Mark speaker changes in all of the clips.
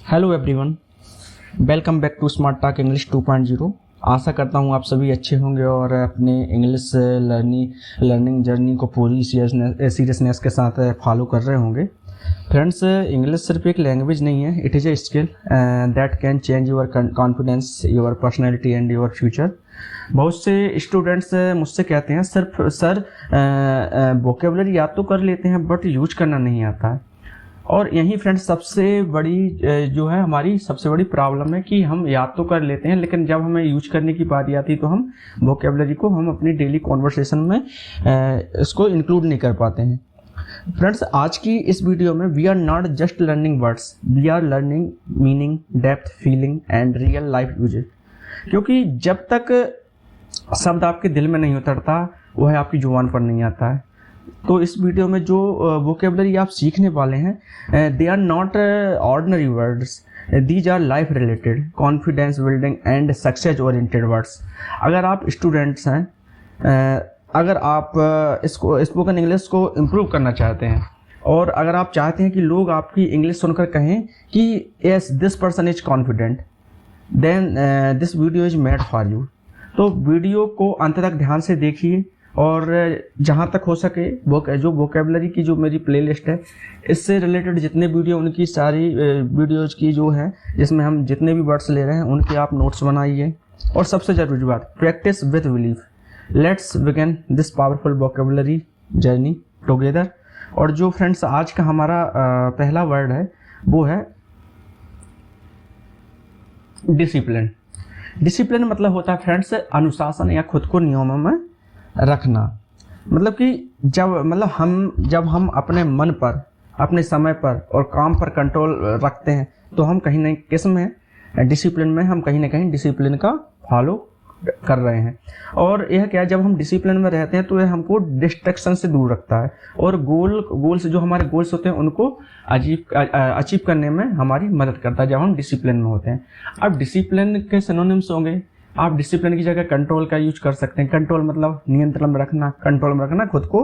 Speaker 1: Hello everyone, welcome back to smart talk English 2.0। आशा करता हूँ आप सभी अच्छे होंगे और अपने इंग्लिश लर्निंग जर्नी को पूरी सीरियसनेस के साथ फॉलो कर रहे होंगे। फ्रेंड्स, इंग्लिश सिर्फ एक लैंग्वेज नहीं है, it is a skill that can change your confidence, your personality and your future. बहुत से स्टूडेंट्स मुझसे कहते हैं सर वोकेबुलरी याद तो कर लेते हैं बट यूज करना नहीं आता है। और यही फ्रेंड्स सबसे बड़ी जो है हमारी सबसे बड़ी प्रॉब्लम है कि हम याद तो कर लेते हैं लेकिन जब हमें यूज करने की बात आती है तो हम वोकेबुलरी को हम अपनी डेली कॉन्वर्सेशन में इसको इंक्लूड नहीं कर पाते हैं। फ्रेंड्स, आज की इस वीडियो में we are not just learning words, we are learning meaning, depth, feeling and real life usages. क्योंकि जब तक शब्द आपके दिल में नहीं उतरता वह आपकी जुबान पर नहीं आता है। तो इस वीडियो में जो वोकेबुलरी आप सीखने वाले हैं they are not ordinary words, these are life related, confidence building and success oriented words. अगर आप स्टूडेंट्स हैं, अगर आप इसको स्पोकन इंग्लिश को इम्प्रूव करना चाहते हैं और अगर आप चाहते हैं कि लोग आपकी इंग्लिश सुनकर कहें कि yes this person is confident, then this video is made for you. तो वीडियो को अंत तक ध्यान से देखिए और जहाँ तक हो सके जो वोकेबुलरी की जो मेरी प्लेलिस्ट है इससे रिलेटेड जितने वीडियो उनकी सारी वीडियोज की जो है जिसमें हम जितने भी वर्ड्स ले रहे हैं उनके आप नोट्स बनाइए। और सबसे ज़रूरी बात, practice with belief. Let's begin this powerful vocabulary journey together. और जो फ्रेंड्स आज का हमारा पहला वर्ड है वो है डिसिप्लिन। डिसिप्लिन मतलब होता है फ्रेंड्स अनुशासन या खुद को नियमों में रखना। मतलब कि जब हम अपने मन पर, अपने समय पर और काम पर कंट्रोल रखते हैं तो हम कहीं ना किस में डिसिप्लिन में हम कहीं ना कहीं डिसिप्लिन का फॉलो कर रहे हैं। और यह क्या है, जब हम डिसिप्लिन में रहते हैं तो यह हमको डिस्ट्रैक्शन से दूर रखता है और गोल्स जो हमारे गोल्स होते हैं उनको अचीव करने में हमारी मदद करता है जब हम डिसिप्लिन में होते हैं। अब डिसिप्लिन के सिनोनिम्स होंगे, आप डिसिप्लिन की जगह कंट्रोल का यूज कर सकते हैं। कंट्रोल मतलब नियंत्रण में रखना, कंट्रोल में रखना, खुद को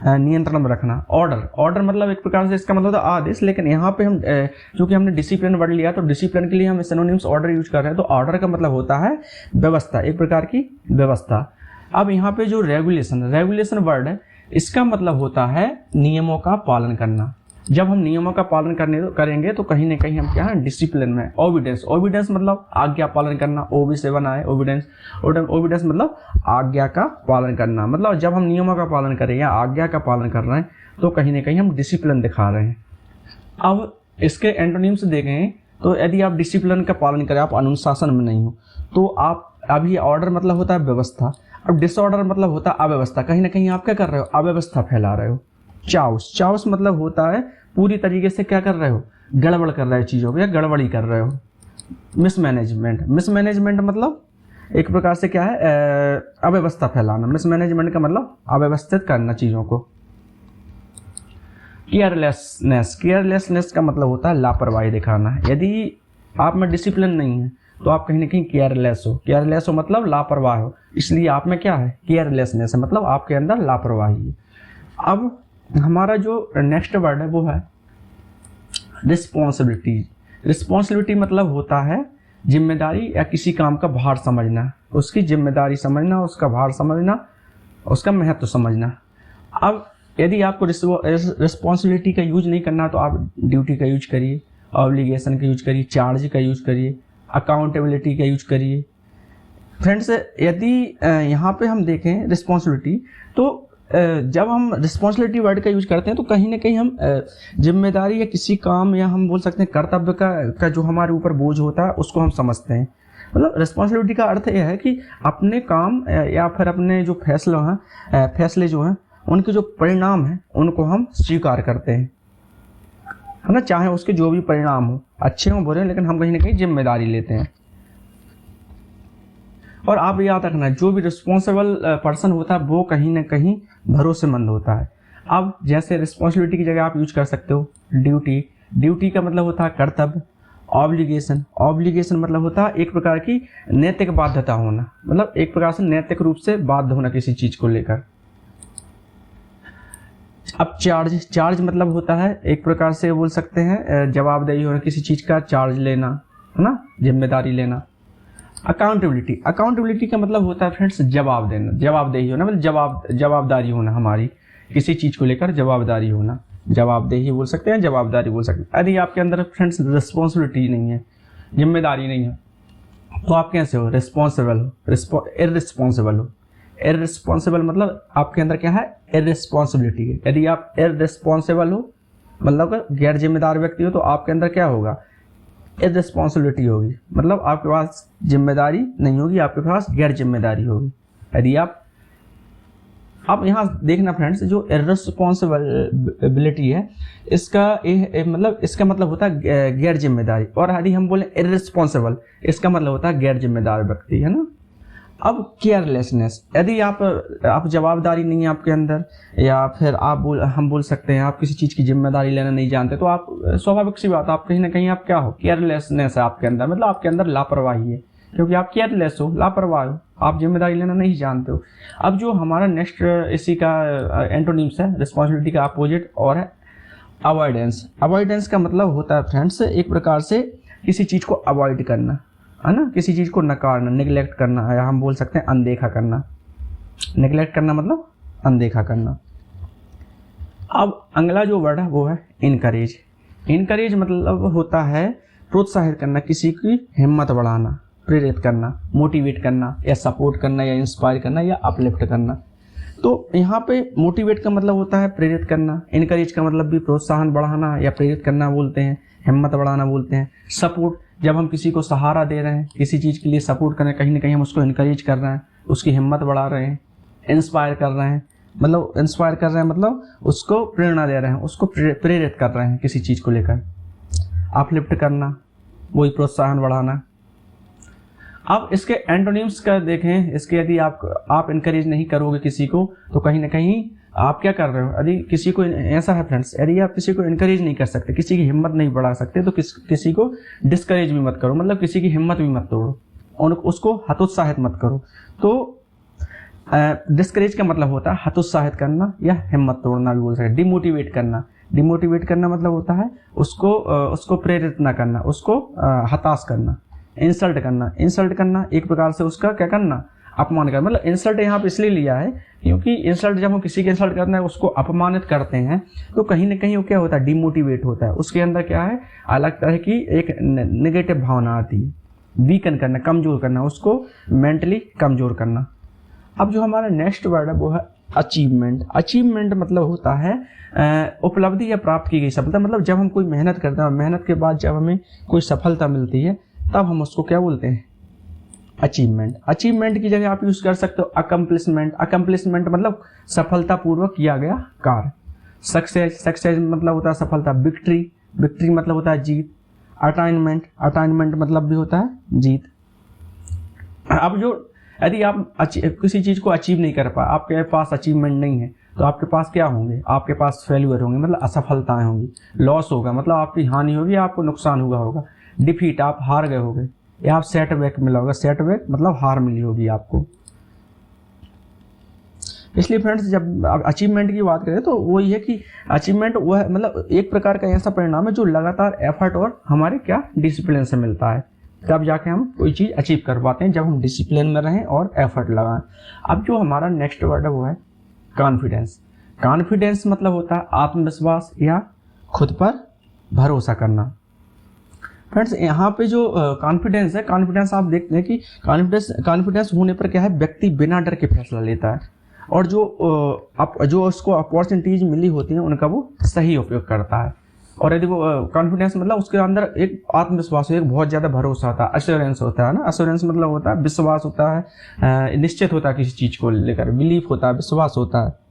Speaker 1: नियंत्रण में रखना। ऑर्डर मतलब एक प्रकार से इसका मतलब होता है आदेश, लेकिन यहाँ पे हम चूंकि हमने डिसिप्लिन वर्ड लिया तो डिसिप्लिन के लिए हम सिनोनिम्स ऑर्डर यूज कर रहे हैं। तो ऑर्डर का मतलब होता है व्यवस्था, एक प्रकार की व्यवस्था। अब यहाँ पे जो रेगुलेशन वर्ड है इसका मतलब होता है नियमों का पालन करना। जब हम नियमों का पालन करेंगे तो कहीं ना कहीं हम क्या है डिसिप्लिन में। ओबीडेंस मतलब आज्ञा पालन करना, ओबी से बना है ओबीडेंस मतलब आज्ञा का पालन करना। मतलब जब हम नियमों का पालन करें या आज्ञा का पालन कर रहे हैं तो कहीं ना कहीं हम डिसिप्लिन दिखा रहे हैं। अब इसके एंटोनिम्स देखें तो यदि आप डिसिप्लिन का पालन करें, आप अनुशासन में नहीं हो तो आप अभी ऑर्डर मतलब होता है व्यवस्था। अब डिसऑर्डर मतलब होता है अव्यवस्था, कहीं ना कहीं आप क्या कर रहे हो, अव्यवस्था फैला रहे हो। चाउस मतलब होता है पूरी तरीके से क्या कर रहे हो, गड़बड़ कर रहे हो चीज़ों को या गड़बड़ी कर रहे हो। मिसमैनेजमेंट मतलब एक प्रकार से क्या है अव्यवस्था फैलाना। मिसमैनेजमेंट का मतलब अव्यवस्थित करना चीज़ों को। केयरलेसनेस का मतलब होता है लापरवाही दिखाना। यदि आप में डिसिप्लिन नहीं है तो आप कहीं ना कहीं केयरलेस हो मतलब लापरवाह हो, इसलिए आप में क्या है केयरलेसनेस है, मतलब आपके अंदर लापरवाही है। अब हमारा जो नेक्स्ट वर्ड है वो है रिस्पॉन्सिबिलिटी मतलब होता है जिम्मेदारी या किसी काम का भार समझना, उसकी जिम्मेदारी समझना, उसका भार समझना, उसका महत्व समझना। अब यदि आपको रिस्पॉन्सिबिलिटी का यूज नहीं करना तो आप ड्यूटी का यूज करिए, ऑब्लिगेशन का यूज करिए, चार्ज का यूज करिए, अकाउंटेबिलिटी का यूज करिए। फ्रेंड्स, यदि यहाँ पे हम देखें रिस्पॉन्सिबिलिटी तो जब हम रिस्पॉन्सिबिलिटी वर्ड का यूज करते हैं तो कहीं ना कहीं हम जिम्मेदारी या किसी काम या हम बोल सकते हैं कर्तव्य का जो हमारे ऊपर बोझ होता है उसको हम समझते हैं। मतलब रिस्पॉन्सिबिलिटी का अर्थ यह है कि अपने काम या फिर अपने जो फैसले जो हैं उनके जो परिणाम हैं उनको हम स्वीकार करते हैं, है ना। चाहे उसके जो भी परिणाम हो, अच्छे हो बुरे, लेकिन हम कहीं ना कहीं जिम्मेदारी लेते हैं। और आप याद रखना जो भी रिस्पॉन्सिबल पर्सन होता है वो कहीं ना कहीं भरोसेमंद होता है। अब जैसे रिस्पॉन्सिबिलिटी की जगह आप यूज कर सकते हो ड्यूटी का मतलब होता है कर्तव्य। ऑब्लिगेशन मतलब होता है एक प्रकार की नैतिक बाध्यता होना, मतलब एक प्रकार से नैतिक रूप से बाध्य होना किसी चीज को लेकर। अब चार्ज मतलब होता है एक प्रकार से बोल सकते हैं जवाबदेही होना, किसी चीज का चार्ज लेना, है ना, जिम्मेदारी लेना। अकाउंटेबिलिटी का मतलब होता है फ्रेंड्स जवाब देना, जवाबदेही होना, मतलब जवाबदारी होना, हमारी किसी चीज को लेकर जवाबदारी होना, जवाबदेही बोल सकते हैं, जवाबदारी बोल सकते हैं। यदि आपके अंदर फ्रेंड्स रिस्पॉन्सिबिलिटी नहीं है, जिम्मेदारी नहीं है, तो आप कैसे हो, रिस्पॉन्सिबल हो, इररिस्पॉन्सिबल हो। इररिस्पॉन्सिबल मतलब आपके अंदर क्या है, इररिस्पॉन्सिबिलिटी है। यदि आप इररिस्पॉन्सिबल हो मतलब गैर जिम्मेदार व्यक्ति हो, तो आपके अंदर क्या होगा, इररिस्पॉन्सिबिलिटी होगी, मतलब आपके पास जिम्मेदारी नहीं होगी, आपके पास गैर जिम्मेदारी होगी। यदि आप यहाँ देखना फ्रेंड्स, जो इररिस्पॉन्सिबिलिटी है इसका इसका मतलब होता है गैर जिम्मेदारी, और यदि हम बोले इररिस्पॉन्सिबल इसका मतलब होता है गैर जिम्मेदार व्यक्ति, है ना। अब केयरलेसनेस, यदि आप जवाबदारी नहीं है आपके अंदर, या फिर हम बोल सकते हैं आप किसी चीज की जिम्मेदारी लेना नहीं जानते, तो आप स्वाभाविक सी बात, आप कहीं ना कहीं आप क्या हो, केयरलेसनेस है आपके अंदर, मतलब आपके अंदर लापरवाही है, क्योंकि आप केयरलेस हो, लापरवाह हो, आप जिम्मेदारी लेना नहीं जानते हो। अब जो हमारा नेक्स्ट इसी का एंटोनिम्स है रिस्पॉन्सिबिलिटी का अपोजिट, और है अवॉइडेंस। अवॉइडेंस का मतलब होता है फ्रेंड्स एक प्रकार से किसी चीज को अवॉइड करना, है ना, किसी चीज को नकारना, निगलेक्ट करना, या हम बोल सकते हैं अनदेखा करना। निगलेक्ट करना मतलब अनदेखा करना। अब अगला जो वर्ड है वो है इनकरेज। इनकरेज मतलब होता है प्रोत्साहित करना, किसी की हिम्मत बढ़ाना, प्रेरित करना, मोटिवेट करना, या सपोर्ट करना, या इंस्पायर करना, या अपलिफ्ट करना। तो यहाँ पे मोटिवेट का मतलब होता है प्रेरित करना, इनकरेज का मतलब भी प्रोत्साहन बढ़ाना या प्रेरित करना बोलते हैं, हिम्मत बढ़ाना बोलते हैं। सपोर्ट, जब हम किसी को सहारा दे रहे हैं, किसी चीज़ के लिए सपोर्ट कर रहे हैं, कहीं ना कहीं हम उसको इनकरेज कर रहे हैं, उसकी हिम्मत बढ़ा रहे हैं। इंस्पायर कर रहे हैं मतलब इंस्पायर कर रहे हैं मतलब उसको प्रेरणा दे रहे हैं, उसको प्रेरित कर रहे हैं किसी चीज़ को लेकर। अपलिफ्ट करना, वही प्रोत्साहन बढ़ाना। अब इसके एंटोनिम्स का देखें, इसके यदि आप इनकरेज नहीं करोगे किसी को, तो कहीं ना कहीं आप क्या कर रहे हो। यदि किसी को ऐसा है फ्रेंड्स, यदि आप किसी को इनकरेज नहीं कर सकते, किसी की हिम्मत नहीं बढ़ा सकते, तो किसी को डिस्करेज भी मत करो, मतलब किसी की हिम्मत भी मत तोड़ो और उसको हतोत्साहित मत करो। तो डिस्करेज का मतलब होता है हतोत्साहित करना या हिम्मत तोड़ना भी बोल सकते हैं। डिमोटिवेट करना, डिमोटिवेट करना मतलब होता है उसको प्रेरित ना करना, उसको हताश करना। इंसल्ट करना, इंसल्ट करना एक प्रकार से उसका क्या करना, अपमान करना। मतलब इंसल्ट यहाँ पे इसलिए लिया है क्योंकि इंसल्ट, जब हम किसी के इंसल्ट करते हैं, उसको अपमानित करते हैं, तो कहीं ना कहीं वो क्या होता है, डिमोटिवेट होता है। उसके अंदर क्या है, अलग तरह की एक नेगेटिव भावना आती है। वीकन करना, कमजोर करना, उसको मेंटली कमजोर करना। अब जो हमारा नेक्स्ट वर्ड है वो है अचीवमेंट। अचीवमेंट मतलब होता है उपलब्धि या प्राप्त की गई सफलता। मतलब जब हम कोई मेहनत करते हैं, मेहनत के बाद जब हमें कोई सफलता मिलती है, तब हम उसको क्या बोलते हैं, अचीवमेंट। अचीवमेंट की जगह आप यूज कर सकते हो अकम्प्लिशमेंट। अकम्प्लिशमेंट मतलब सफलतापूर्वक किया गया कार्य। सक्सेस, सक्सेस मतलब होता है सफलता। विक्ट्री, विक्ट्री मतलब होता है जीत। अटाइनमेंट, अटाइनमेंट मतलब भी होता है जीत। अब जो यदि आप किसी चीज को अचीव नहीं कर पाए, आपके पास अचीवमेंट नहीं है, तो आपके पास क्या होंगे, आपके पास फेल्यूर होंगे, मतलब असफलताएं होंगी। लॉस होगा मतलब आपकी हानि होगी, आपको नुकसान हुआ होगा। डिफीट, आप हार गए होगे, या आप सेटबैक मिला होगा। सेटबैक मतलब हार मिली होगी आपको। इसलिए फ्रेंड्स जब अचीवमेंट की बात करें तो वही है कि अचीवमेंट वह मतलब एक प्रकार का ऐसा परिणाम है जो लगातार एफर्ट और हमारे क्या डिसिप्लिन से मिलता है। तब जाके हम कोई चीज अचीव कर पाते हैं, जब हम डिसिप्लिन में रहें और एफर्ट लगाएं। अब जो हमारा नेक्स्ट वर्ड है वो है कॉन्फिडेंस। कॉन्फिडेंस मतलब होता है आत्मविश्वास या खुद पर भरोसा करना। फ्रेंड्स यहाँ पे जो कॉन्फिडेंस है, कॉन्फिडेंस आप देखते हैं कि कॉन्फिडेंस होने पर क्या है, व्यक्ति बिना डर के फैसला लेता है, और जो उसको अपॉर्चुनिटीज मिली होती हैं उनका वो सही उपयोग करता है। और यदि वो कॉन्फिडेंस मतलब उसके अंदर एक आत्मविश्वास, एक बहुत ज्यादा भरोसा होता है, अश्योरेंस होता है ना। अश्योरेंस मतलब होता है विश्वास होता है, निश्चित होता है किसी चीज को लेकर, बिलीफ होता है, विश्वास होता है।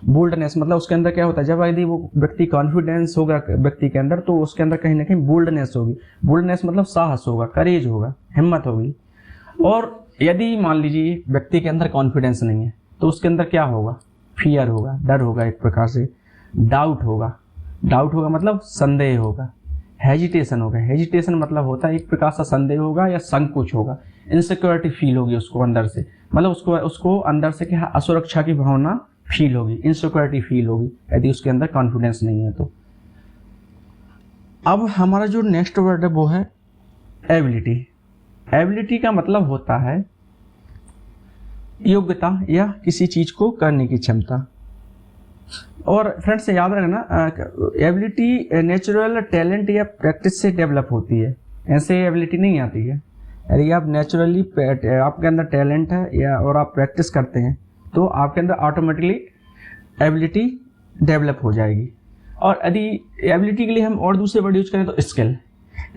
Speaker 1: बोल्डनेस मतलब उसके अंदर क्या होता है, जब यदि वो व्यक्ति कॉन्फिडेंस होगा व्यक्ति के अंदर, तो उसके अंदर कहीं ना कहीं बोल्डनेस होगी। बोल्डनेस मतलब साहस होगा, करेज होगा, हिम्मत होगी। और यदि मान लीजिए व्यक्ति के अंदर कॉन्फिडेंस नहीं है, तो उसके अंदर क्या होगा, फियर होगा, डर होगा, एक प्रकार से डाउट होगा। डाउट होगा मतलब संदेह होगा। हेजिटेशन होगा, हेजिटेशन मतलब होता है एक प्रकार से संदेह होगा या संकोच होगा। इनसिक्योरिटी फील होगी उसको अंदर से, मतलब उसको अंदर से क्या असुरक्षा की भावना फील होगी, इनसिक्योरिटी फील होगी यदि उसके अंदर कॉन्फिडेंस नहीं है तो। अब हमारा जो नेक्स्ट वर्ड है वो है एबिलिटी। एबिलिटी का मतलब होता है योग्यता या किसी चीज को करने की क्षमता। और फ्रेंड्स याद रखना, एबिलिटी नेचुरल टैलेंट या प्रैक्टिस से डेवलप होती है, ऐसे एबिलिटी नहीं आती है। यदि आप नेचुरली आपके अंदर टैलेंट है या और आप प्रैक्टिस करते हैं तो आपके अंदर ऑटोमेटिकली एबिलिटी डेवलप हो जाएगी। और यदि एबिलिटी के लिए हम और दूसरे वर्ड यूज करें तो स्किल।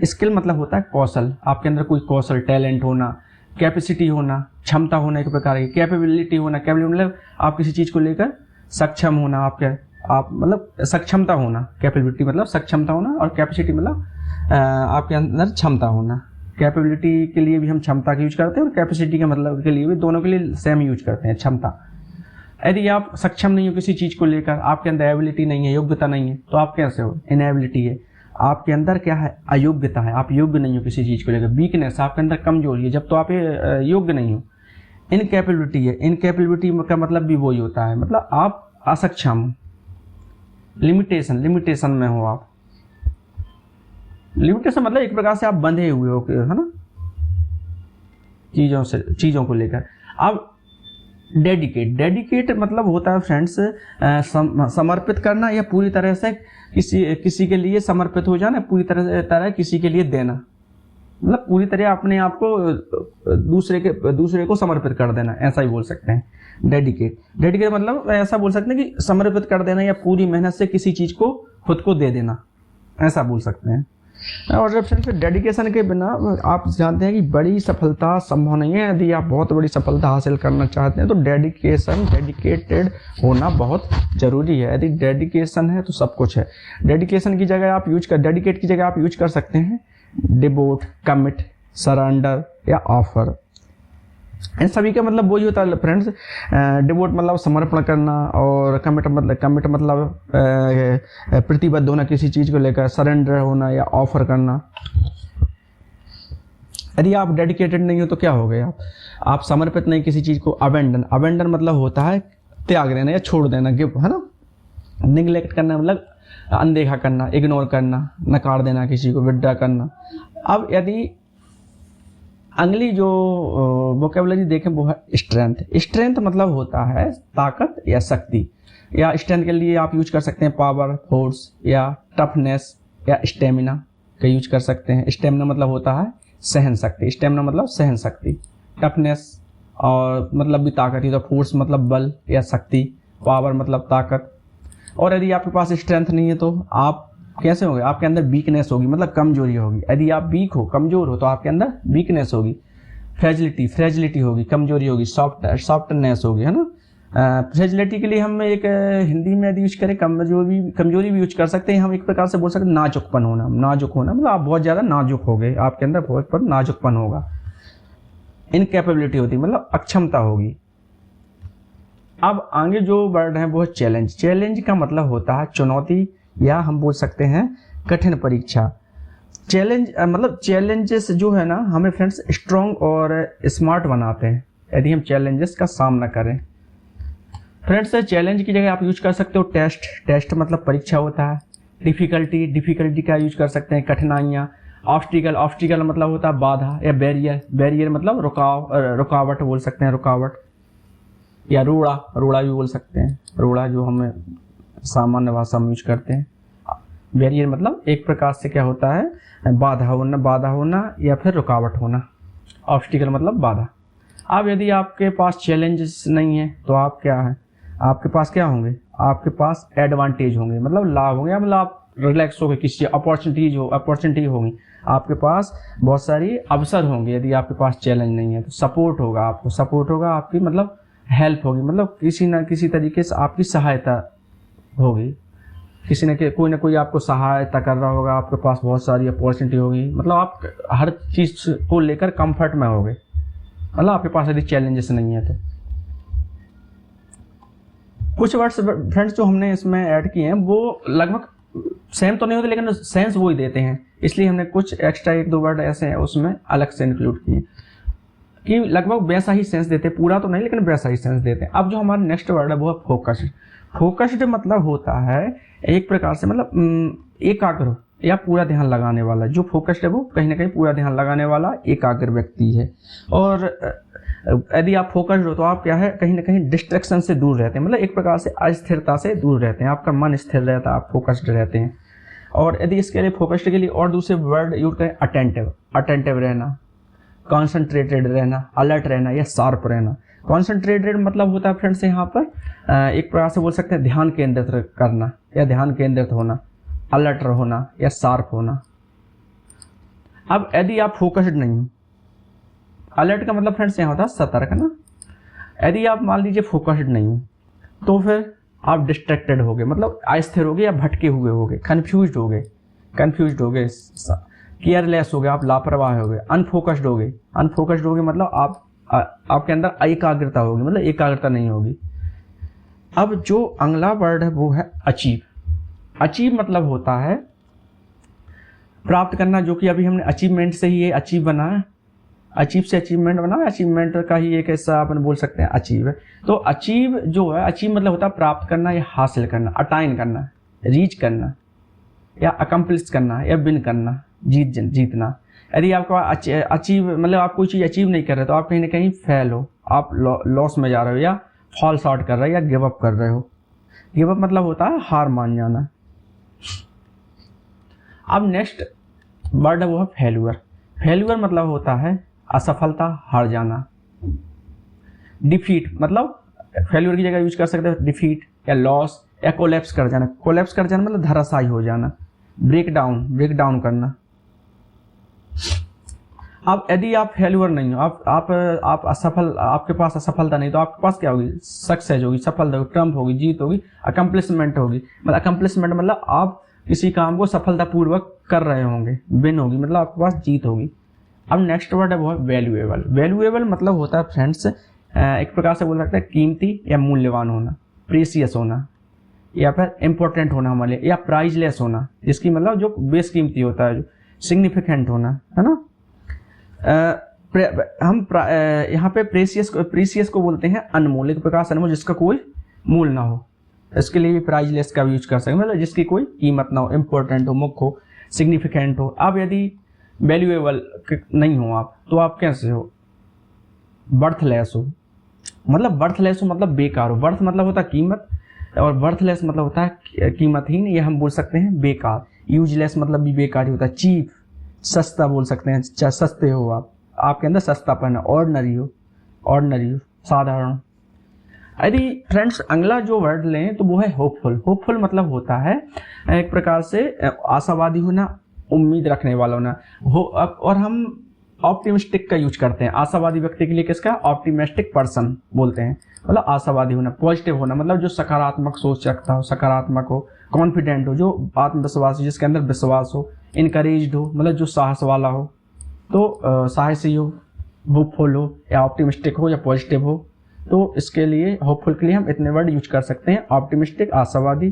Speaker 1: स्किल मतलब होता है कौशल, आपके अंदर कोई कौशल, टैलेंट होना, कैपेसिटी होना, क्षमता होना, एक प्रकार की कैपेबिलिटी होना। कैपेबिलिटी मतलब आप किसी चीज को लेकर सक्षम होना, आप मतलब सक्षमता होना। कैपेबिलिटी मतलब सक्षमता होना और कैपेसिटी मतलब आपके अंदर क्षमता होना। कैपेबिलिटी के लिए भी हम क्षमता का यूज करते हैं और कैपेसिटी के मतलब के लिए भी, दोनों के लिए सेम यूज करते हैं, क्षमता। यदि आप सक्षम नहीं हो किसी चीज को लेकर, आपके अंदर एबिलिटी नहीं है, योग्यता नहीं है, तो आप कैसे हो? इनएबिलिटी है, आपके अंदर क्या है? अयोग्यता है, आप योग्य नहीं हो किसी चीज को लेकर। वीकनेस, आपके अंदर कमजोरी है, जब तो आप योग्य नहीं हो। इनकैपेबिलिटी है, इनकैपेबिलिटी का मतलब भी वही होता है, मतलब आप असक्षम, लिमिटेशन में हो आप। लिमिटेशन मतलब एक प्रकार से आप बंधे हुए हो, है ना, चीजों को लेकर। अब डेडिकेट मतलब होता है फ्रेंड्स समर्पित करना या पूरी तरह से किसी के लिए समर्पित हो जाना, पूरी तरह किसी के लिए देना, मतलब पूरी तरह अपने आप को दूसरे को समर्पित कर देना, ऐसा ही बोल सकते हैं डेडिकेट मतलब ऐसा बोल सकते हैं कि समर्पित कर देना या पूरी मेहनत से किसी चीज को खुद को दे देना, ऐसा बोल सकते हैं। और जब फ्रेंड्स डेडिकेशन के बिना आप जानते हैं कि बड़ी सफलता संभव नहीं है। यदि आप बहुत बड़ी सफलता हासिल करना चाहते हैं तो डेडिकेटेड होना बहुत जरूरी है। यदि डेडिकेशन है तो सब कुछ है। डेडिकेट की जगह आप यूज कर सकते हैं डिवोट, कमिट, सरेंडर या ऑफर। इन सभी का मतलब वही होता है फ्रेंड्स। डिवोट मतलब समर्पण करना और कमिट मतलब प्रतिबद्ध होना किसी चीज को लेकर, सरेंडर होना या ऑफर करना। यदि आप डेडिकेटेड नहीं हो तो क्या हो गए आप समर्पित नहीं किसी चीज को। अबेंडन मतलब होता है त्याग देना या छोड़ देना, गिव, है ना। निगलेक्ट करना मतलब अनदेखा करना, इग्नोर करना, नकार देना किसी को, विड्रा करना। अब यदि अगली जो वोकैबुलरी देखें वो है स्ट्रेंथ मतलब होता है ताकत या शक्ति। या स्ट्रेंथ के लिए आप यूज कर सकते हैं पावर, फोर्स या टफनेस या स्टेमिना का यूज कर सकते हैं। स्टेमिना मतलब होता है सहन शक्ति, टफनेस और मतलब भी ताकत ही, तो फोर्स मतलब बल या शक्ति, पावर मतलब ताकत। और यदि आपके पास स्ट्रेंथ नहीं है तो आप कैसे होंगे? आपके अंदर वीकनेस होगी, मतलब कमजोरी होगी। यदि आप वीक हो, कमजोर हो, तो आपके अंदर वीकनेस होगी। फ्रेजिलिटी होगी, कमजोरी होगी। सॉफ्टनेस होगी, है ना। फ्रेजिलिटी के लिए हम एक हिंदी में यदि यूज करें कमजोरी भी यूज कर सकते हैं। हम एक प्रकार से बोल सकते हैं नाजुक होना मतलब आप बहुत ज्यादा नाजुक हो गए, आपके अंदर बहुत नाजुकपन होगा। इनकैपेबिलिटी होती मतलब अक्षमता होगी। अब आगे जो वर्ड है वो है चैलेंज का मतलब होता है चुनौती या हम बोल सकते हैं कठिन परीक्षा। चैलेंजेस जो है ना हमें फ्रेंड्स स्ट्रॉन्ग और स्मार्ट बनाते हैं यदि हम चैलेंजेस का सामना करें। फ्रेंड्स चैलेंज की जगह आप यूज कर सकते हो टेस्ट मतलब परीक्षा होता है। डिफिकल्टी का यूज कर सकते हैं कठिनाइयाँ। ऑब्स्टिकल मतलब होता है बाधा या बैरियर मतलब रुकावट बोल सकते हैं, रुकावट या रोड़ा भी बोल सकते हैं। रोड़ा जो हमें सामान्य भाषा में यूज करते हैं। बैरियर मतलब एक प्रकार से क्या होता है बाधा होना या फिर रुकावट होना। ऑब्स्टिकल मतलब बाधा। अब यदि आपके पास चैलेंजेस नहीं है तो आप क्या है, आपके पास क्या होंगे? आपके पास एडवांटेज होंगे, मतलब लाभ होंगे, मतलब आप रिलैक्स हो गए, किसी अपॉर्चुनिटी होगी, आपके पास बहुत सारी अवसर होंगे। यदि आपके पास चैलेंज नहीं है तो सपोर्ट होगा आपकी मतलब हेल्प होगी, मतलब किसी ना किसी तरीके से आपकी सहायता होगी। कोई ना कोई आपको सहायता कर रहा होगा, आपके पास बहुत सारी अपॉर्चुनिटी होगी, मतलब आप हर चीज को लेकर कंफर्ट में होगे, मतलब आपके पास यदि चैलेंजेस नहीं है तो। कुछ वर्ड्स फ्रेंड्स जो हमने इसमें ऐड किए हैं वो लगभग सेम तो नहीं होते लेकिन सेंस वो ही देते हैं, इसलिए हमने कुछ एक्स्ट्रा 1-2 वर्ड ऐसे हैं उसमें अलग से इंक्लूड किए। कि लगभग वैसा ही सेंस देते हैं, पूरा तो नहीं लेकिन वैसा ही सेंस देते हैं। अब जो हमारा नेक्स्ट वर्ड है वो है फोकस्ड। फोकस्ड मतलब होता है एक प्रकार से मतलब एकाग्र या पूरा ध्यान लगाने वाला। जो फोकस्ड है वो कहीं ना कहीं पूरा ध्यान लगाने वाला एकाग्र व्यक्ति है। और यदि आप फोकस्ड हो तो आप क्या है, कहीं ना कहीं डिस्ट्रैक्शन से दूर रहते हैं, मतलब एक प्रकार से अस्थिरता से दूर रहते हैं, आपका मन स्थिर रहता है, आप फोकस्ड रहते हैं। और यदि इसके लिए फोकस्ड के लिए और दूसरे वर्ड यूज करें, अटेंटिव। अटेंटिव रहना, कॉन्सेंट्रेटेड रहना, अलर्ट रहना या शार्प रहना। कॉन्सेंट्रेटेड मतलब होता है फ्रेंड्स यहाँ पर एक प्रकार से बोल सकते हैं ध्यान केंद्रित करना या ध्यान केंद्रित होना, अलर्ट होना या शार्प होना। अब यदि आप फोकस्ड नहीं, अलर्ट का मतलब फ्रेंड्स यहाँ होता है सतर्क ना। यदि आप मान लीजिए फोकस्ड नहीं तो फिर आप डिस्ट्रैक्टेड हो गए, मतलब अस्थिर हो गए या भटके हुए हो गए, कन्फ्यूज हो गए, केयरलेस हो गए, आप लापरवाह हो गए, अनफोकस्ड हो गए। अनफोकस्ड हो गए मतलब आपके अंदर एकाग्रता होगी, मतलब एकाग्रता नहीं होगी। अब जो अगला वर्ड है वो है अचीव। अचीव मतलब होता है प्राप्त करना, जो कि अभी हमने अचीवमेंट से ही ये अचीव बना है, अचीव से अचीवमेंट बना है, अचीवमेंट का ही एक ऐसा अपन बोल सकते हैं अचीव है। तो अचीव जो है, अचीव मतलब होता है प्राप्त करना या हासिल करना, अटाइन करना, रीच करना या अकम्प्लिश करना या विन करना, जीतना। यदि आपका अचीव मतलब आप कोई चीज़ अचीव नहीं कर रहे तो आप कहीं ना कहीं फेल हो, आप लॉस में जा रहे हो या फॉल्स आउट कर रहे हो या गिव अप कर रहे हो। गिव अप मतलब होता है हार मान जाना। अब नेक्स्ट वर्ड है वो है फेल्यूर। फेल्यूर मतलब होता है असफलता, हार जाना। डिफीट मतलब फेल्यूर की जगह यूज कर सकते हैं डिफीट या लॉस या कोलैप्स कर जाना। कोलैप्स कर जाना मतलब धराशायी हो जाना, ब्रेक डाउन करना। अब यदि आप फेल्यूर नहीं हो, आप असफल, आपके पास असफलता नहीं, तो आपके पास क्या होगी, सक्सेस होगी, सफलता होगी, ट्रम्प होगी, जीत होगी, अकम्प्लिशमेंट होगी। मतलब अकम्प्लिशमेंट मतलब आप किसी काम को सफलतापूर्वक कर रहे होंगे, विन होगी मतलब आपके पास जीत होगी। अब नेक्स्ट वर्ड है वो है वैल्यूएबल। वैल्यूएबल मतलब होता है फ्रेंड्स एक प्रकार से बोल सकते हैं कीमती या मूल्यवान होना, प्रीसियस होना या फिर इम्पोर्टेंट होना हमारे लिए, या प्राइजलेस होना, जिसकी मतलब जो बेशकीमती होता है, जो सिग्निफिकेंट होना, है ना। हम यहाँ पे प्रीसियस को बोलते हैं अनमोल, एक प्रकार से अनमोल जिसका कोई मूल ना हो। इसके लिए प्राइजलेस का भी यूज कर सकते हैं, मतलब जिसकी कोई कीमत ना हो, इम्पोर्टेंट हो, मुख्य हो, सिग्निफिकेंट हो। अब यदि वैल्यूएबल नहीं हो आप तो आप कैसे हो, बर्थलेस हो। मतलब बर्थलेस हो मतलब बेकार हो। बर्थ मतलब होता है कीमत और बर्थलेस मतलब होता है कीमतहीन, या हम बोल सकते हैं बेकार। यूजलेस मतलब भी बेकार ही होता है। चीप सस्ता बोल सकते हैं, सस्ते हो आप, आपके अंदर सस्तापन है। ऑर्डिनरी हो, साधारण। यदि फ्रेंड्स अगला जो वर्ड लें तो वो है होपफुल। होपफुल मतलब होता है एक प्रकार से आशावादी होना, उम्मीद रखने वाला होना हो। और हम ऑप्टिमिस्टिक का यूज करते हैं आशावादी व्यक्ति के लिए, किसका, ऑप्टिमिस्टिक पर्सन बोलते हैं। मतलब आशावादी होना, पॉजिटिव होना, मतलब जो सकारात्मक सोच रखता हो, सकारात्मक हो, कॉन्फिडेंट हो, जो आत्मविश्वास हो, जिसके अंदर विश्वास हो, इनकरेज्ड हो, मतलब जो साहस वाला हो, तो साहसी हो, होपफुल हो या ऑप्टिमिस्टिक हो या पॉजिटिव हो। तो इसके लिए होपफुल के लिए हम इतने वर्ड यूज कर सकते हैं, ऑप्टिमिस्टिक आशावादी,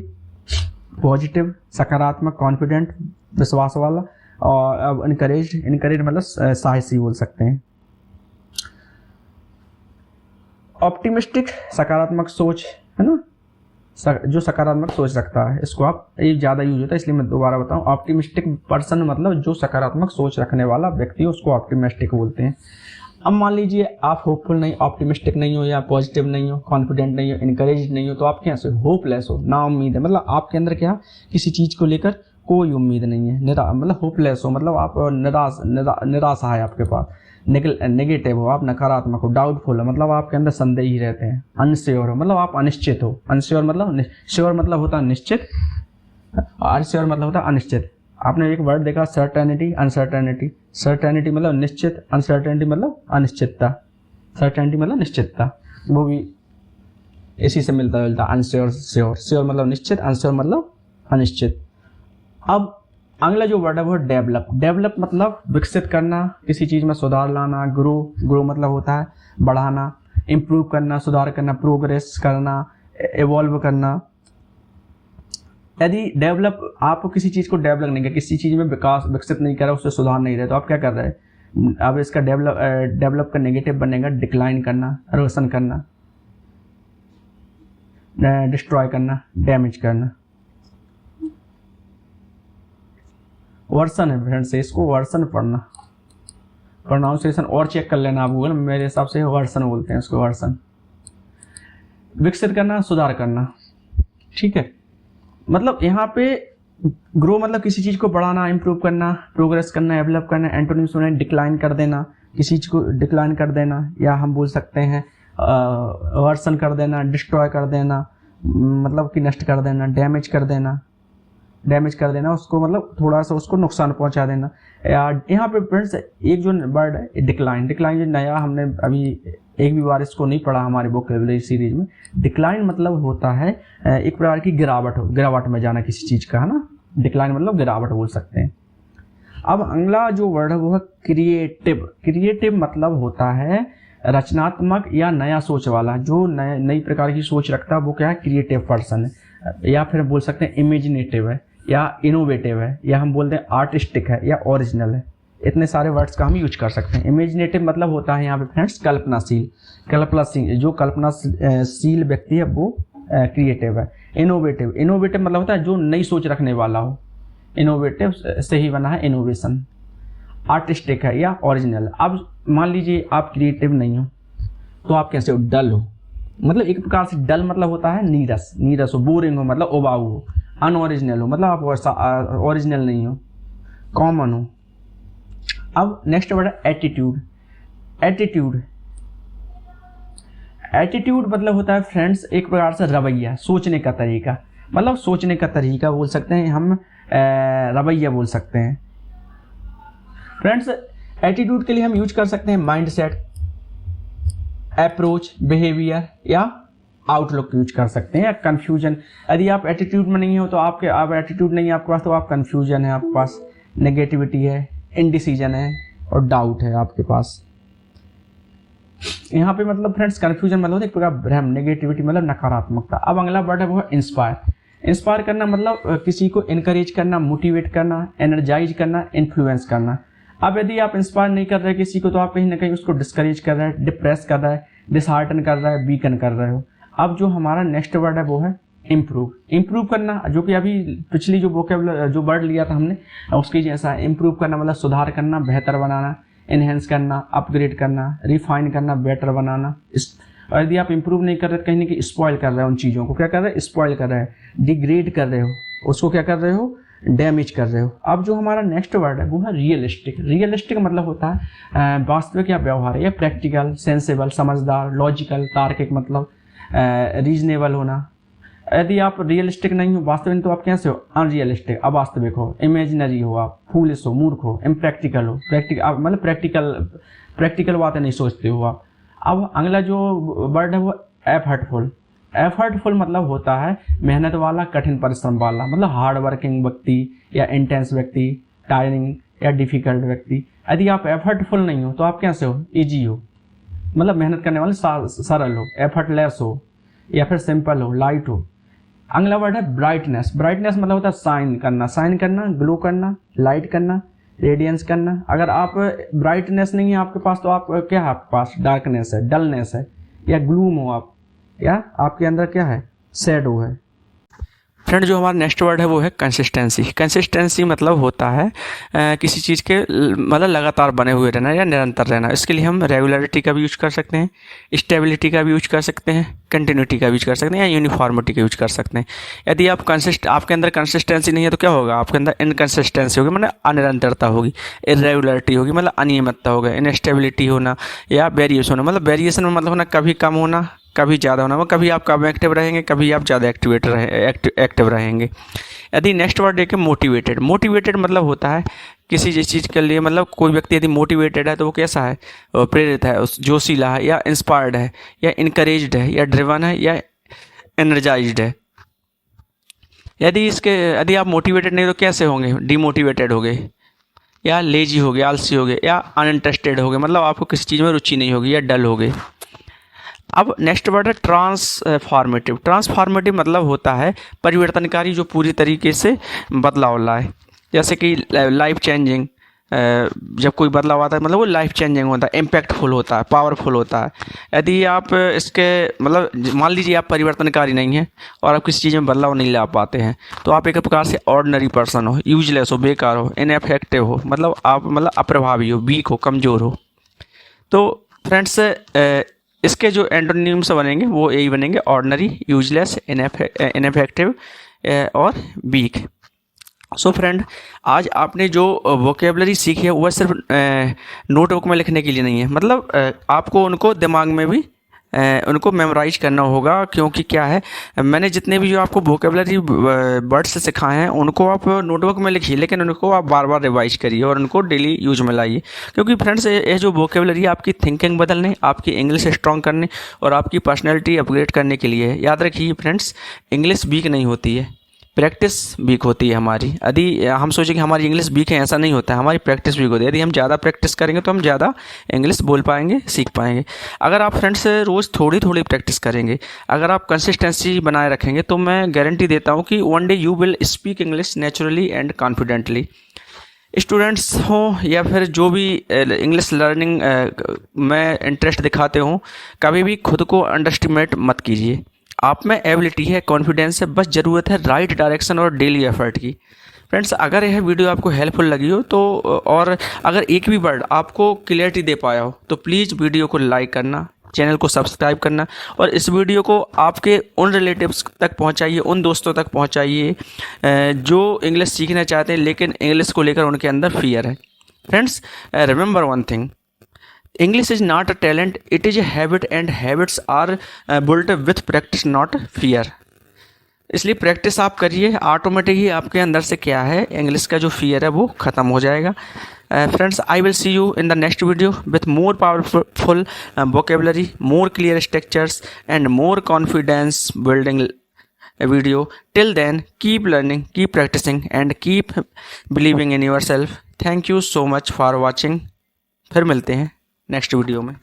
Speaker 1: पॉजिटिव सकारात्मक, कॉन्फिडेंट विश्वास वाला, और इनकरेज मतलब साहसी बोल सकते हैं। ऑप्टिमिस्टिक सकारात्मक सोच है ना, जो सकारात्मक सोच रखता है, इसको आप, ये ज़्यादा यूज होता है इसलिए मैं दोबारा बताऊं। ऑप्टिमिस्टिक पर्सन मतलब जो सकारात्मक सोच रखने वाला व्यक्ति है, उसको ऑप्टिमिस्टिक बोलते हैं। अब मान लीजिए आप होपफुल नहीं, ऑप्टिमिस्टिक नहीं हो, या पॉजिटिव नहीं हो, कॉन्फिडेंट नहीं हो, इनकरेज नहीं हो, तो आप कैसे, होपलेस हो, ना उम्मीद है, मतलब आपके अंदर क्या, किसी चीज़ को लेकर कोई उम्मीद नहीं है, मतलब होपलेस हो, मतलब आप निराशा है आपके पास, नेगेटिव हो, आप नकारात्मक हो, डाउटफुल हो, मतलब आपके अंदर संदेह ही रहते हैं, अनश्योर हो, मतलब आप अनिश्चित हो। अनश्योर मतलब, श्योर मतलब होता है निश्चित, अनश्योर मतलब होता है अनिश्चित। आपने एक वर्ड देखा सर्टेनिटी, अनसर्टेनिटी। सर्टेनिटी मतलब निश्चित, अनसर्टेनिटी मतलब अनिश्चितता। सर्टेनिटी मतलब निश्चितता, वो भी इसी से मिलता जुलता। अनश्योर, श्योर, श्योर मतलब निश्चित, अनश्योर मतलब अनिश्चित। अब अगला जो वर्ड है वो डेवलप। डेवलप मतलब विकसित करना, किसी चीज़ में सुधार लाना। ग्रो मतलब होता है बढ़ाना, इम्प्रूव करना, सुधार करना, प्रोग्रेस करना, इवॉल्व करना। यदि डेवलप, आप किसी चीज़ को डेवलप नहीं किया, किसी चीज़ में विकसित नहीं कर रहे, उससे सुधार नहीं रहे, तो आप क्या कर रहे हैं, अब इसका डेवलप का नेगेटिव बनेगा डिक्लाइन करना, रोशन करना, डिस्ट्रॉय करना, डैमेज करना। वर्सन है फ्रेंड्स, इसको वर्सन पढ़ना, प्रोनाउंसिएशन और चेक कर लेना आप गूगल, मेरे हिसाब से वर्सन बोलते हैं इसको, वर्सन। विकसित करना, सुधार करना, ठीक है। मतलब यहाँ पे ग्रो मतलब किसी चीज़ को बढ़ाना, इम्प्रूव करना, प्रोग्रेस करना, डेवलप करना। एंटोनिम्स में डिक्लाइन कर देना, किसी चीज़ को डिक्लाइन कर देना, या हम बोल सकते हैं वर्सन कर देना, डिस्ट्रॉय कर देना, मतलब कि नष्ट कर देना, डैमेज कर देना उसको, मतलब थोड़ा सा उसको नुकसान पहुंचा देना। यहाँ पे फ्रेंड्स एक जो वर्ड है डिक्लाइन, जो नया हमने अभी एक भी बार इसको नहीं पढ़ा हमारे वोकैबुलरी सीरीज में। डिक्लाइन मतलब होता है एक प्रकार की गिरावट में जाना किसी चीज़ का, है ना। डिक्लाइन मतलब गिरावट बोल सकते हैं। अब अगला जो वर्ड है वो है क्रिएटिव मतलब होता है रचनात्मक या नया सोच वाला, जो नई प्रकार की सोच रखता है वो क्या है, क्रिएटिव पर्सन है। या फिर बोल सकते हैं इमेजिनेटिव है, या इनोवेटिव है, या हम बोलते हैं आर्टिस्टिक है, या ओरिजिनल है। इतने सारे वर्ड्स का हम यूज कर सकते हैं। इमेजिनेटिव मतलब होता है यहाँ पे फ्रेंड्स कल्पनाशील, जो कल्पनाशील व्यक्ति है वो क्रिएटिव है। इनोवेटिव मतलब होता है जो नई सोच रखने वाला हो, इनोवेटिव से ही बना है इनोवेशन। आर्टिस्टिक है या ओरिजिनल। अब मान लीजिए आप क्रिएटिव नहीं हो तो आप कैसे हो, डल हो, मतलब एक प्रकार से डल मतलब होता है नीरस हो, बोरिंग हो मतलब उबाऊ हो, अनओरिजिनल हो मतलब आप ओरिजिनल नहीं हो, कॉमन हो। अब नेक्स्ट वर्ड है एटीट्यूड मतलब होता है फ्रेंड्स एक प्रकार से रवैया, सोचने का तरीका, मतलब सोचने का तरीका बोल सकते हैं हम, रवैया बोल सकते हैं। फ्रेंड्स एटीट्यूड के लिए हम यूज कर सकते हैं माइंड सेट, अप्रोच, बिहेवियर या आउटलुक यूज कर सकते हैं, या कन्फ्यूजन। यदि आप एटीट्यूड में नहीं हो तो आप एटीट्यूड नहीं है आपके पास तो आप कन्फ्यूजन है आपके पास, नेगेटिविटी है, इनडिसीजन है और डाउट है आपके पास। यहाँ पे मतलब फ्रेंड्स कन्फ्यूजन मतलब एक प्रकार भ्रम, नेगेटिविटी मतलब नकारात्मकता। अब अगला वर्ड है वो है इंस्पायर करना, मतलब किसी को इनकरेज करना, मोटिवेट करना, एनर्जाइज करना, इन्फ्लुएंस करना। अब यदि आप इंस्पायर नहीं कर रहे किसी को तो आप कहीं ना कहीं उसको डिस्करेज कर रहे हैं, डिप्रेस कर रहा है, डिसहार्टन कर रहा है, वीकन कर रहे हो। अब जो हमारा नेक्स्ट वर्ड है वो है इम्प्रूव करना, जो कि अभी पिछली जो वोकैबुलरी जो वर्ड लिया था हमने उसकी जैसा है। इम्प्रूव करना मतलब सुधार करना, बेहतर बनाना, इनहेंस करना, अपग्रेड करना, रिफाइन करना, बेटर बनाना। और यदि आप इंप्रूव नहीं कर रहे तो कहीं ना कहीं स्पॉइल कर रहे हो उन चीज़ों को, क्या कर रहे हैं, स्पॉइल कर रहे हैं, डिग्रेड कर रहे हो उसको, क्या कर रहे हो, डैमेज कर रहे हो। अब जो हमारा नेक्स्ट वर्ड है वो है रियलिस्टिक मतलब होता है वास्तविक या व्यवहार, या प्रैक्टिकल, सेंसेबल, समझदार, लॉजिकल, तार्किक, मतलब रीजनेबल होना। यदि आप रियलिस्टिक नहीं हो, वास्तविक, तो आप कैसे हो, अनरियलिस्टिक, अवास्तविक हो, इमेजिनरी हो, आप फूलिश हो, मूर्ख हो, इम्प्रैक्टिकल हो, मतलब प्रैक्टिकल बातें नहीं सोचते हो आप। अब अगला जो वर्ड है वो एफर्टफुल मतलब होता है मेहनत वाला, कठिन परिश्रम वाला, मतलब हार्ड वर्किंग व्यक्ति या इंटेंस व्यक्ति, टायरिंग या डिफिकल्ट व्यक्ति। यदि आप एफर्टफुल नहीं हो तो आप कैसे हो, इजी हो, मतलब मेहनत करने वाले, सरल हो, एफर्टलेस हो, या फिर सिंपल हो, लाइट हो। अगला वर्ड है ब्राइटनेस मतलब होता है शाइन करना, ग्लो करना, लाइट करना, रेडियंस करना। अगर आप ब्राइटनेस नहीं है आपके पास तो आप क्या है, आपके पास डार्कनेस है, डलनेस है, या ग्लूम हो आप, या आपके अंदर क्या है, शैडो है। फ्रेंड जो हमारा नेक्स्ट वर्ड है वो है कंसिस्टेंसी मतलब होता है किसी चीज़ के मतलब लगातार बने हुए रहना या निरंतर रहना। इसके लिए हम रेगुलरिटी का भी यूज कर सकते हैं, स्टेबिलिटी का भी यूज कर सकते हैं, कंटिन्यूटी का भी यूज कर सकते हैं, या यूनिफॉर्मिटी का यूज कर सकते हैं। यदि आप आपके अंदर कंसिस्टेंसी नहीं है तो क्या होगा, आपके अंदर इनकंसिस्टेंसी होगी, मतलब अनिरंतरता होगी, इरेगुलरिटी होगी मतलब अनियमितता होगा, इनस्टेबिलिटी होना या वेरिएशन होना, मतलब वेरिएशन में मतलब होना कभी कम होना, कभी ज़्यादा होना, कभी आप कम एक्टिव रहेंगे, कभी आप ज़्यादा एक्टिव रहेंगे। यदि नेक्स्ट वर्ड है कि मोटिवेटेड मतलब होता है किसी चीज़ के लिए, मतलब कोई व्यक्ति यदि मोटिवेटेड है तो वो कैसा है, प्रेरित है, जोशीला है, या इंस्पायर्ड है, या इनकरेज्ड है, या ड्रिवन है, या एनर्जाइज्ड है। यदि आप मोटिवेटेड नहीं तो कैसे होंगे, डिमोटिवेटेड हो गए, या लेजी हो गए, आलसी हो गए, या अनइंटरेस्टेड हो गए, मतलब आपको किसी चीज़ में रुचि नहीं होगी, या डल हो गए। अब नेक्स्ट वर्ड है ट्रांसफॉर्मेटिव मतलब होता है परिवर्तनकारी, जो पूरी तरीके से बदलाव लाए, जैसे कि लाइफ चेंजिंग, जब कोई बदलाव आता है मतलब वो लाइफ चेंजिंग होता है, इम्पैक्टफुल होता है, पावरफुल होता है। यदि आप इसके मतलब मान लीजिए आप परिवर्तनकारी नहीं हैं और आप किसी चीज़ में बदलाव नहीं ला पाते हैं, तो आप एक प्रकार से ऑर्डिनरी पर्सन हो, यूजलेस हो, बेकार हो, इनएफेक्टिव हो, मतलब आप मतलब अप्रभावी हो, वीक हो, कमज़ोर हो। तो फ्रेंड्स इसके जो एंटोनिम्स बनेंगे वो यही बनेंगे, ऑर्डिनरी, यूजलेस, इनएफेक्टिव और वीक। सो फ्रेंड, आज आपने जो वोकेबलरी सीखी है वह सिर्फ नोटबुक में लिखने के लिए नहीं है, मतलब आपको उनको दिमाग में भी उनको मेमोराइज करना होगा। क्योंकि क्या है, मैंने जितने भी जो आपको वोकेबलरी वर्ड्स सिखाए हैं उनको आप नोटबुक में लिखिए, लेकिन उनको आप बार बार रिवाइज करिए और उनको डेली यूज में लाइए। क्योंकि फ्रेंड्स ये जो वोकेबलरी आपकी थिंकिंग बदलने, आपकी इंग्लिश स्ट्रॉन्ग करने और आपकी पर्सनैलिटी अपग्रेड करने के लिए है। याद रखिए फ्रेंड्स, इंग्लिश वीक नहीं होती है, प्रैक्टिस वीक होती है हमारी। यदि हम सोचें कि हमारी इंग्लिश वीक है, ऐसा नहीं होता है, हमारी प्रैक्टिस वीक होती है। यदि हम ज़्यादा प्रैक्टिस करेंगे तो हम ज़्यादा इंग्लिश बोल पाएंगे, सीख पाएंगे। अगर आप फ्रेंड्स रोज़ थोड़ी थोड़ी प्रैक्टिस करेंगे, अगर आप कंसिस्टेंसी बनाए रखेंगे, तो मैं गारंटी देता हूँ कि one day you will speak English naturally and confidently. Students हों या फिर जो भी इंग्लिश लर्निंग में इंटरेस्ट दिखाते हों, कभी भी खुद को अंडर एस्टिमेट मत कीजिए। आप में एबिलिटी है, कॉन्फिडेंस है, बस ज़रूरत है राइट डायरेक्शन और डेली एफर्ट की। फ्रेंड्स, अगर यह वीडियो आपको हेल्पफुल लगी हो तो, और अगर एक भी वर्ड आपको क्लियरिटी दे पाया हो, तो प्लीज़ वीडियो को लाइक करना, चैनल को सब्सक्राइब करना और इस वीडियो को आपके उन रिलेटिव्स तक पहुंचाइए, उन दोस्तों तक पहुंचाइए जो इंग्लिश सीखना चाहते हैं लेकिन इंग्लिश को लेकर उनके अंदर फियर है। Friends, remember one thing, English is not a talent, it is a habit and habits are built with practice, not fear. इसलिए प्रैक्टिस आप करिए, ऑटोमेटिक ही आपके अंदर से क्या है, इंग्लिश का जो फियर है वो ख़त्म हो जाएगा। Friends, I will see you in the next video with more powerful vocabulary, more clear structures and more confidence building video. Till then, keep learning, keep practicing and keep believing in yourself. Thank you so much for watching. फिर मिलते हैं next video में।